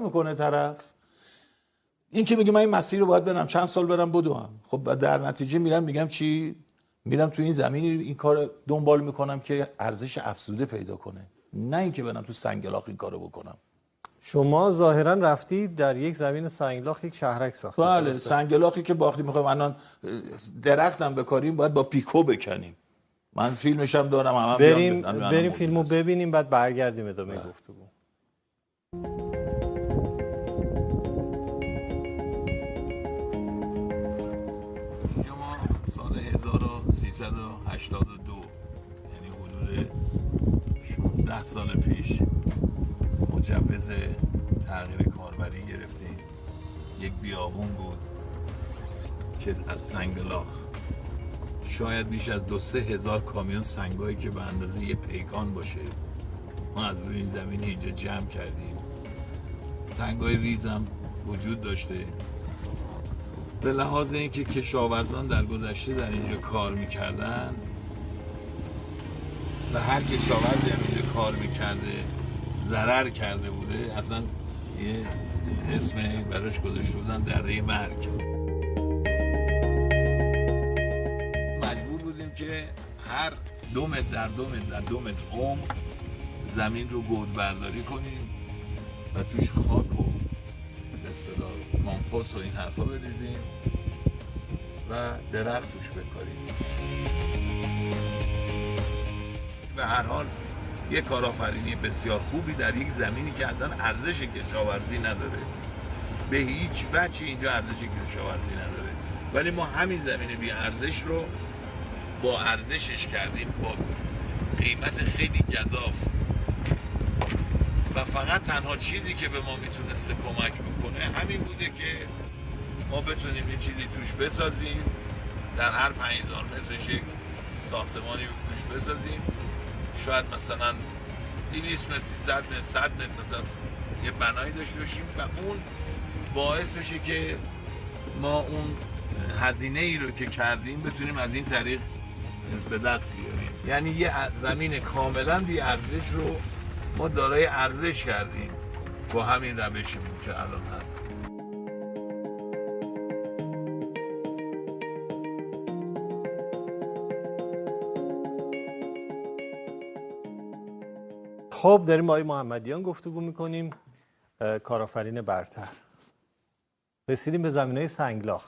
میکنه طرف. این که میگه من این مسیر رو باید برم، چند سال برم بدوم، خب در نتیجه میرم میگم چی؟ میرم تو این زمین این کار دنبال میکنم که ارزش افزوده پیدا کنه، نه اینکه برم تو سنگلاخ این کارو بکنم. شما ظاهرا رفتید در یک زمین سنگلاخ یک شهرک ساختید. بله، سنگلاخی که باختی میخوایم الان درختم بکاریم باید با پیکو بکنیم. من فیلمش هم دارم، هم بریم فیلمو ببینیم بعد برگردیم ادامه گفتگو. اینجا ما سال 1382 یعنی حدود 16 سال پیش مجوز تغییر کاربری گرفتیم. یک بیابون بود که از سنگلاخ شاید بیش از 2-3 هزار کامیون سنگایی که به اندازه یه پیکان باشه ما از روی این زمین اینجا جمع کردیم. سنگای ریزم وجود داشته. به لحاظ اینکه کشاورزان در گذشته در اینجا کار میکردن و هر کشاورزی هم اینجا کار میکرده ضرر کرده بوده، اصلا یه اسم براش گذاشته بودن دره مرگ. مجبور بودیم که هر 2 متر در 2 متر در 2 متر عمق زمین رو گود برداری کنیم و توش خاک و به اصطلاح مامپاس و این حرفا بریزیم و درخت توش بکاریم. به هر حال یک کارآفرینی بسیار خوبی در یک زمینی که اصلا ارزش کشاورزی نداره، به هیچ وجه اینجا ارزش کشاورزی نداره، ولی ما همین زمین بی ارزش رو با ارزشش کردیم، با قیمت خیلی گزاف، و فقط تنها چیزی که به ما میتونسته کمک بکنه همین بوده که ما بتونیم یه چیزی توش بسازیم، در هر 5000 مترش یک ساختمانی توش بسازیم، شاید مثلا 200 متر 300 متر 100 متر مثلا یه بنایی داشته باشیم و اون باعث بشه که ما اون هزینه ای رو که کردیم بتونیم از این طریق به دست بیاریم. یعنی یه زمین کاملا بی ارزش رو ما دارای ارزش کردیم با همین روشی که الان هست. خب داریم با آقای محمدیان گفتگو میکنیم، کارآفرین برتر. رسیدیم به زمینه سنگلاخ.